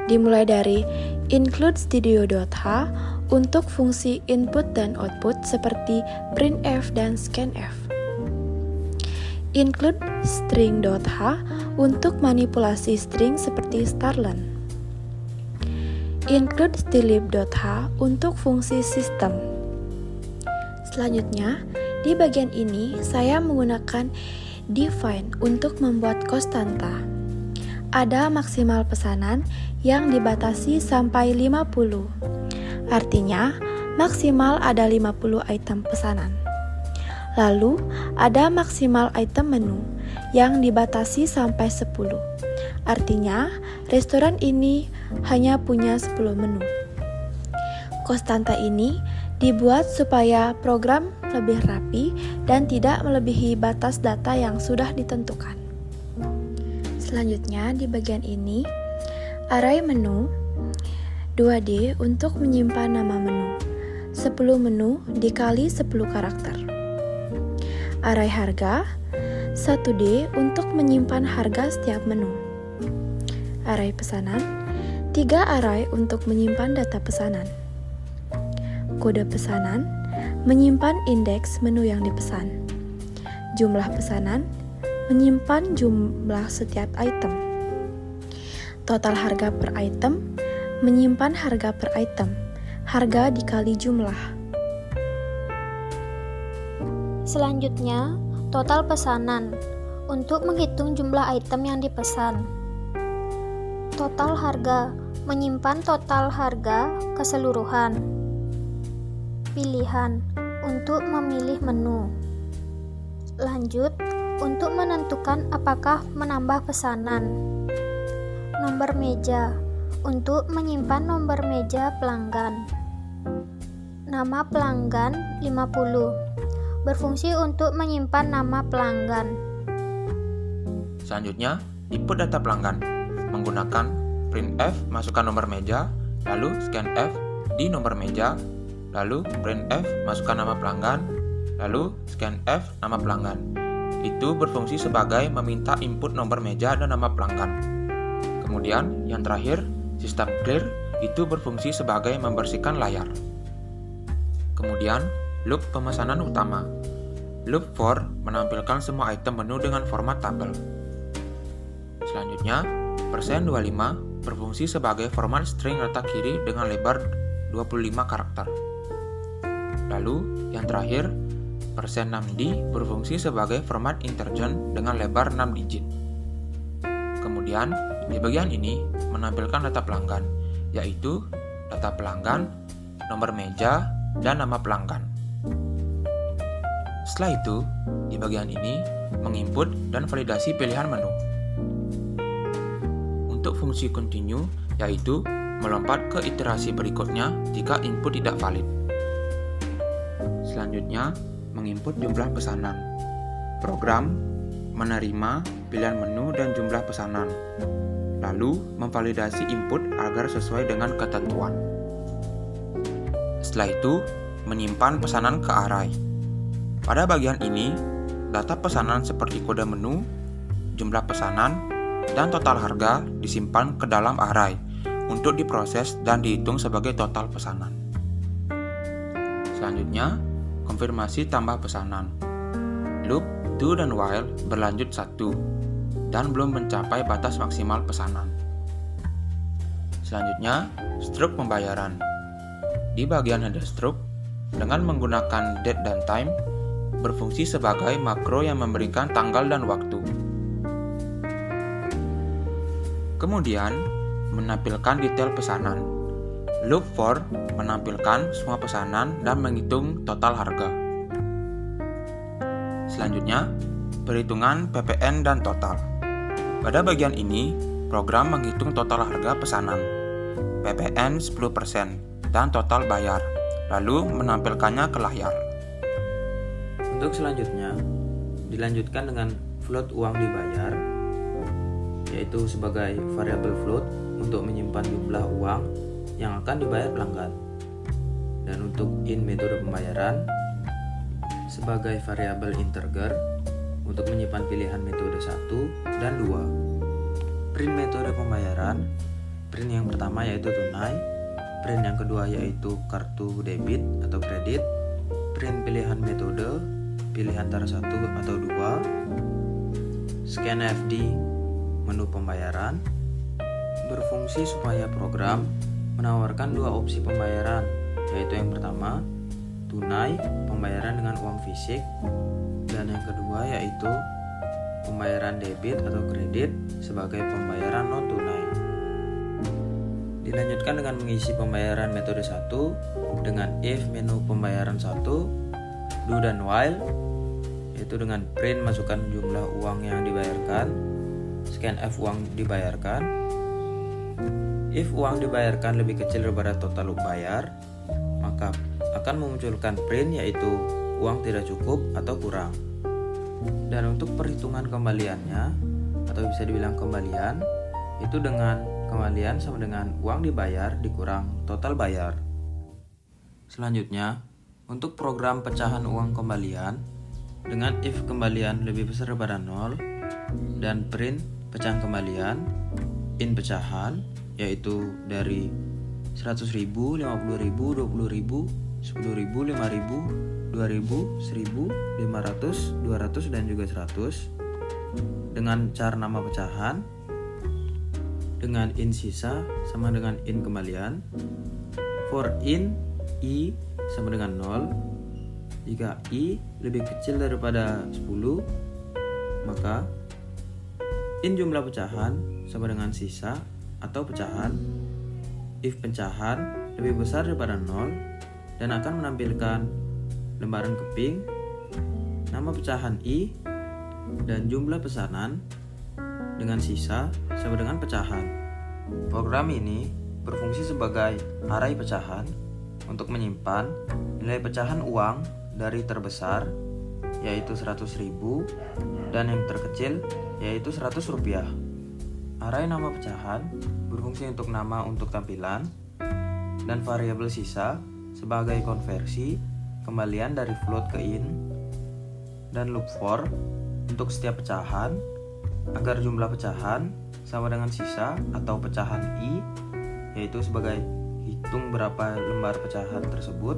dimulai dari include studio.h untuk fungsi input dan output seperti printf dan scanf. Include string.h untuk manipulasi string seperti starlen. Include stylib.h untuk fungsi sistem. Selanjutnya, di bagian ini saya menggunakan define untuk membuat konstanta. Ada maksimal pesanan yang dibatasi sampai 50. Artinya, maksimal ada 50 item pesanan. Lalu, ada maksimal item menu yang dibatasi sampai 10. Artinya, restoran ini hanya punya 10 menu. Konstanta ini dibuat supaya program lebih rapi dan tidak melebihi batas data yang sudah ditentukan. Selanjutnya, di bagian ini, array menu 2D untuk menyimpan nama menu, 10 menu dikali 10 karakter. Array harga 1D untuk menyimpan harga setiap menu. Array pesanan 3 array untuk menyimpan data pesanan. Kode pesanan menyimpan indeks menu yang dipesan. Jumlah pesanan menyimpan jumlah setiap item. Total harga per item menyimpan harga per item, harga dikali jumlah. Selanjutnya, total pesanan untuk menghitung jumlah item yang dipesan. Total harga menyimpan total harga keseluruhan. Pilihan untuk memilih menu. Lanjut, untuk menentukan apakah menambah pesanan. Nomor meja untuk menyimpan nomor meja pelanggan. Nama pelanggan 50 berfungsi untuk menyimpan nama pelanggan. Selanjutnya, input data pelanggan menggunakan printf masukkan nomor meja, lalu scanf di nomor meja, lalu printf masukkan nama pelanggan, lalu scanf nama pelanggan. Itu berfungsi sebagai meminta input nomor meja dan nama pelanggan. Kemudian, yang terakhir, sistem clear itu berfungsi sebagai membersihkan layar. Kemudian, loop pemesanan utama. Loop for menampilkan semua item menu dengan format tabel. Selanjutnya, %25 berfungsi sebagai format string letak kiri dengan lebar 25 karakter. Lalu, yang terakhir, %6d berfungsi sebagai format integer dengan lebar 6 digit. Kemudian, di bagian ini menampilkan data pelanggan, yaitu data pelanggan, nomor meja, dan nama pelanggan. Setelah itu, di bagian ini menginput dan validasi pilihan menu. Untuk fungsi continue, yaitu melompat ke iterasi berikutnya jika input tidak valid. Selanjutnya, menginput jumlah pesanan. Program menerima pilihan menu dan jumlah pesanan, lalu memvalidasi input agar sesuai dengan ketentuan. Setelah itu, menyimpan pesanan ke array. Pada bagian ini, data pesanan seperti kode menu, jumlah pesanan, dan total harga disimpan ke dalam array untuk diproses dan dihitung sebagai total pesanan. Selanjutnya, konfirmasi tambah pesanan. Loop do dan while berlanjut 1 dan belum mencapai batas maksimal pesanan. Selanjutnya, struk pembayaran. Di bagian header struk, dengan menggunakan date dan time, berfungsi sebagai makro yang memberikan tanggal dan waktu. Kemudian, menampilkan detail pesanan. Loop for menampilkan semua pesanan dan menghitung total harga. Selanjutnya, perhitungan PPN dan total. Pada bagian ini, program menghitung total harga pesanan, PPN 10%, dan total bayar, lalu menampilkannya ke layar. Untuk selanjutnya, dilanjutkan dengan float uang dibayar, yaitu sebagai variabel float untuk menyimpan jumlah uang yang akan dibayar pelanggan. Dan untuk in metode pembayaran, sebagai variabel integer untuk menyimpan pilihan metode 1 dan 2. Print metode pembayaran print yang pertama yaitu tunai, print yang kedua yaitu kartu debit atau kredit, print pilihan metode, pilih antara 1 atau 2, scan FD, menu pembayaran, berfungsi supaya program menawarkan 2 opsi pembayaran, yaitu yang pertama, tunai, pembayaran dengan uang fisik, dan yang kedua yaitu pembayaran debit atau kredit sebagai pembayaran non-tunai. Dilanjutkan dengan mengisi pembayaran metode 1 dengan if menu pembayaran 1, do dan while, yaitu dengan print masukkan jumlah uang yang dibayarkan, scan F uang dibayarkan. If uang dibayarkan lebih kecil daripada total bayar, maka akan memunculkan print yaitu uang tidak cukup atau kurang. Dan untuk perhitungan kembaliannya, atau bisa dibilang kembalian, itu dengan kembalian sama dengan uang dibayar dikurang total bayar. Selanjutnya, untuk program pecahan uang kembalian, dengan if kembalian lebih besar daripada 0 dan print pecahan kembalian, in pecahan, yaitu dari 100.000, 50.000, 20.000, 10.000, 5.000, 2.000, 1.000, 500, 200, dan juga 100 dengan cara nama pecahan, dengan in sisa sama dengan in kembalian. For in, i sama dengan 0. Jika i lebih kecil daripada 10, maka in jumlah pecahan sama dengan sisa atau pecahan. If pecahan lebih besar daripada 0 dan akan menampilkan lembaran keping, nama pecahan i, dan jumlah pesanan dengan sisa sama dengan pecahan. Program ini berfungsi sebagai array pecahan untuk menyimpan nilai pecahan uang dari terbesar yaitu 100.000 dan yang terkecil yaitu 100 rupiah. Array nama pecahan berfungsi untuk nama untuk tampilan dan variabel sisa sebagai konversi kembalian dari float ke in, dan loop for untuk setiap pecahan agar jumlah pecahan sama dengan sisa atau pecahan i, yaitu sebagai hitung berapa lembar pecahan tersebut,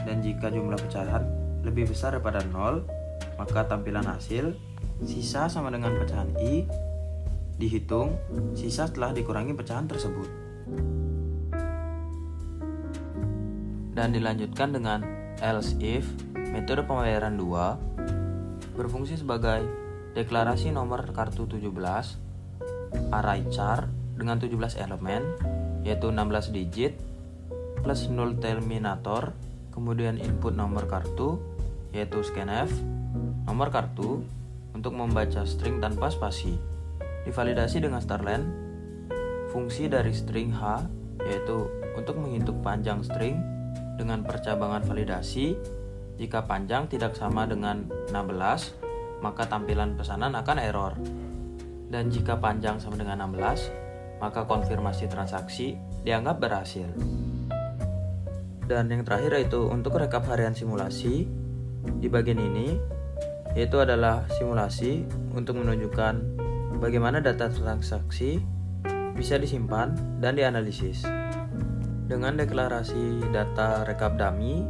dan jika jumlah pecahan lebih besar daripada 0 maka tampilan hasil sisa sama dengan pecahan i dihitung sisa setelah dikurangi pecahan tersebut. Dan dilanjutkan dengan else if metode pembayaran 2 berfungsi sebagai deklarasi nomor kartu 17, array char dengan 17 elemen yaitu 16 digit plus 0 terminator, kemudian input nomor kartu yaitu scanf nomor kartu untuk membaca string tanpa spasi. Divalidasi dengan starlen, fungsi dari string h yaitu untuk menghitung panjang string dengan percabangan validasi. Jika panjang tidak sama dengan 16, maka tampilan pesanan akan error. Dan jika panjang sama dengan 16, maka konfirmasi transaksi dianggap berhasil. Dan yang terakhir yaitu untuk rekap harian simulasi. Di bagian ini yaitu adalah simulasi untuk menunjukkan bagaimana data transaksi bisa disimpan dan dianalisis. Dengan deklarasi data rekap dummy,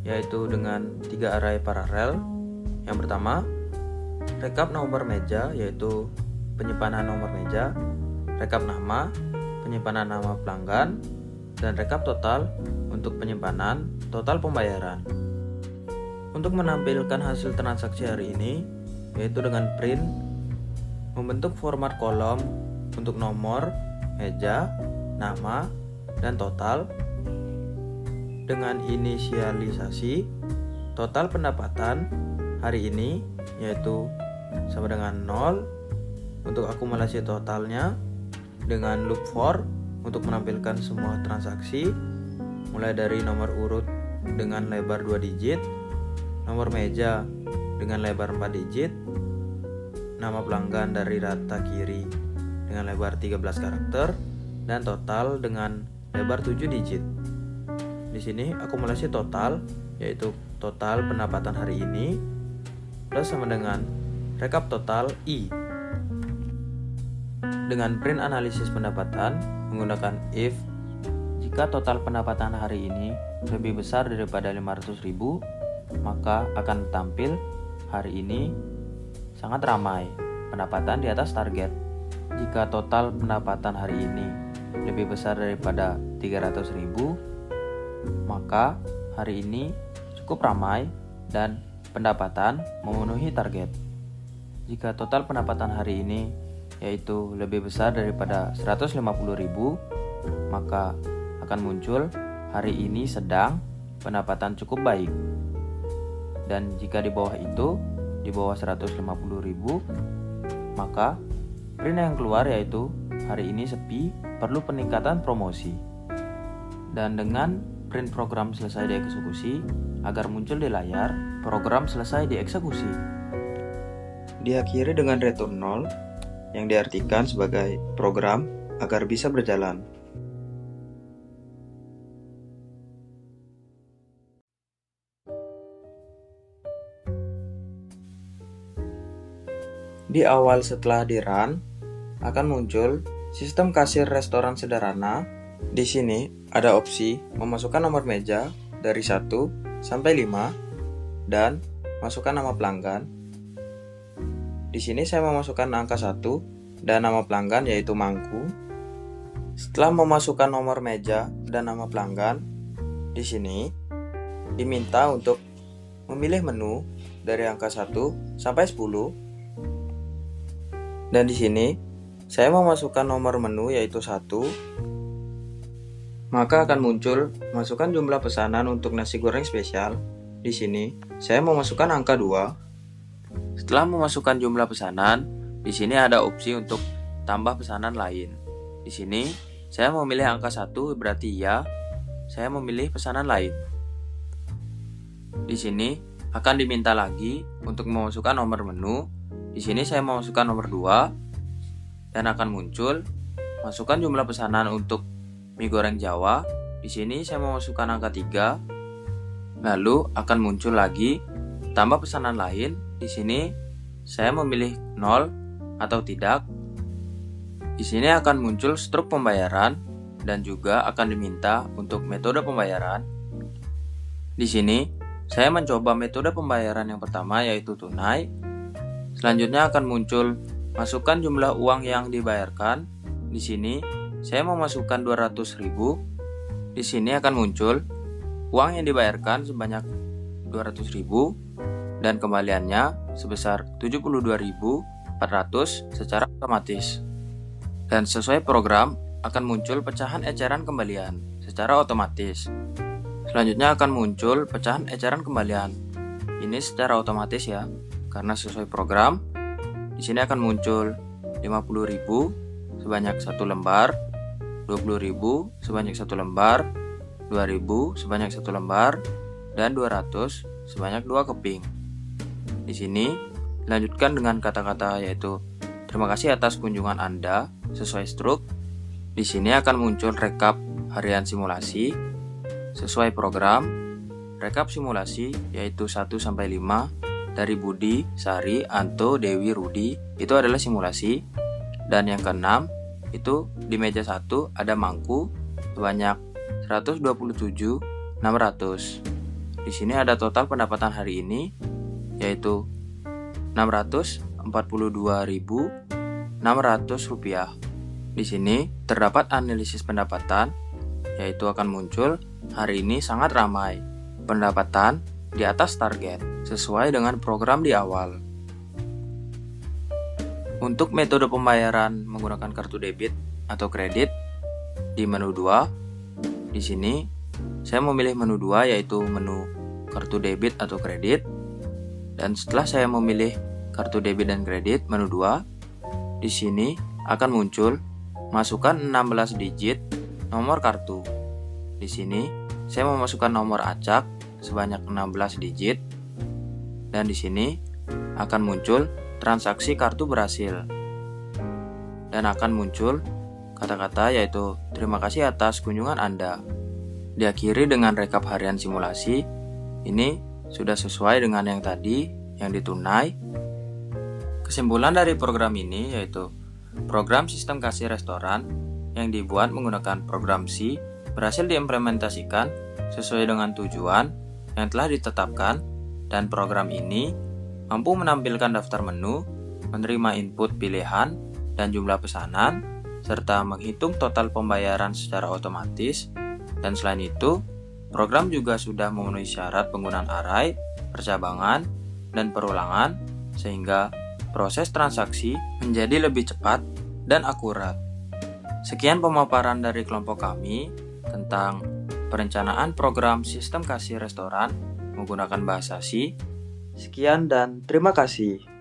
yaitu dengan 3 array paralel. Yang pertama, rekap nomor meja, yaitu penyimpanan nomor meja, rekap nama, penyimpanan nama pelanggan, dan rekap total untuk penyimpanan total pembayaran. Untuk menampilkan hasil transaksi hari ini, yaitu dengan print, membentuk format kolom untuk nomor, meja, nama, dan total. Dengan inisialisasi total pendapatan hari ini yaitu sama dengan 0 untuk akumulasi totalnya, dengan loop for untuk menampilkan semua transaksi mulai dari nomor urut dengan lebar 2 digit, nomor meja dengan lebar 4 digit, nama pelanggan dari rata kiri dengan lebar 13 karakter, dan total dengan lebar 7 digit. Di sini akumulasi total yaitu total pendapatan hari ini plus sama dengan rekap total I. dengan print analisis pendapatan menggunakan if jika total pendapatan hari ini lebih besar daripada 500.000, maka akan tampil hari ini sangat ramai, pendapatan di atas target. Jika total pendapatan hari ini lebih besar daripada 300.000, maka hari ini cukup ramai dan pendapatan memenuhi target. Jika total pendapatan hari ini yaitu lebih besar daripada 150.000, maka akan muncul hari ini sedang, pendapatan cukup baik. Dan jika di bawah itu, di bawah 150.000, maka print yang keluar yaitu hari ini sepi, perlu peningkatan promosi. Dan dengan print program selesai dieksekusi, agar muncul di layar, program selesai dieksekusi. Diakhiri dengan return 0, yang diartikan sebagai program agar bisa berjalan. Di awal setelah di-run, akan muncul sistem kasir restoran sederhana. Di sini ada opsi memasukkan nomor meja dari 1 sampai 5 dan masukkan nama pelanggan. Di sini saya memasukkan angka 1 dan nama pelanggan yaitu Mangku. Setelah memasukkan nomor meja dan nama pelanggan, di sini diminta untuk memilih menu dari angka 1 sampai 10. Dan di sini saya memasukkan nomor menu yaitu 1. Maka akan muncul masukkan jumlah pesanan untuk nasi goreng spesial. Di sini saya memasukkan angka 2. Setelah memasukkan jumlah pesanan, di sini ada opsi untuk tambah pesanan lain. Di sini saya memilih angka 1 berarti ya, saya memilih pesanan lain. Di sini akan diminta lagi untuk memasukkan nomor menu. Di sini saya memasukkan nomor 2 dan akan muncul masukkan jumlah pesanan untuk mie goreng Jawa. Di sini saya memasukkan angka 3. Lalu akan muncul lagi tambah pesanan lain. Di sini saya memilih 0 atau tidak. Di sini akan muncul struk pembayaran dan juga akan diminta untuk metode pembayaran. Di sini saya mencoba metode pembayaran yang pertama yaitu tunai. Selanjutnya akan muncul masukkan jumlah uang yang dibayarkan. Di sini saya memasukkan 200.000. Di sini akan muncul uang yang dibayarkan sebanyak 200.000 dan kembaliannya sebesar 72.400 secara otomatis. Dan sesuai program akan muncul pecahan eceran kembalian secara otomatis. Selanjutnya akan muncul pecahan eceran kembalian. Ini secara otomatis ya, karena sesuai program. Di sini akan muncul 50.000 sebanyak 1 lembar, 20.000 sebanyak 1 lembar, 2.000 sebanyak 1 lembar, dan 200 sebanyak 2 keping. Di sini dilanjutkan dengan kata-kata yaitu terima kasih atas kunjungan Anda sesuai struk. Di sini akan muncul rekap harian simulasi sesuai program. Rekap simulasi yaitu 1 sampai 5 dari Budi, Sari, Anto, Dewi, Rudi itu adalah simulasi. Dan yang keenam itu di meja 1 ada Mangku sebanyak 127.600. Di sini ada total pendapatan hari ini yaitu 642.600 rupiah. Di sini terdapat analisis pendapatan yaitu akan muncul hari ini sangat ramai, pendapatan di atas target sesuai dengan program di awal. Untuk metode pembayaran menggunakan kartu debit atau kredit di menu 2, di sini saya memilih menu 2 yaitu menu kartu debit atau kredit. Dan setelah saya memilih kartu debit dan kredit menu 2, di sini akan muncul masukkan 16 digit nomor kartu. Di sini saya memasukkan nomor acak sebanyak 16 digit. Dan di sini akan muncul transaksi kartu berhasil. Dan akan muncul kata-kata yaitu terima kasih atas kunjungan Anda. Diakhiri dengan rekap harian simulasi. Ini sudah sesuai dengan yang tadi yang ditunai. Kesimpulan dari program ini yaitu program sistem kasih restoran yang dibuat menggunakan program C berhasil diimplementasikan sesuai dengan tujuan yang telah ditetapkan, dan program ini mampu menampilkan daftar menu, menerima input pilihan dan jumlah pesanan, serta menghitung total pembayaran secara otomatis. Dan selain itu, program juga sudah memenuhi syarat penggunaan array, percabangan, dan perulangan, sehingga proses transaksi menjadi lebih cepat dan akurat. Sekian pemaparan dari kelompok kami tentang perencanaan program sistem kasih restoran menggunakan bahasa C. Sekian dan terima kasih.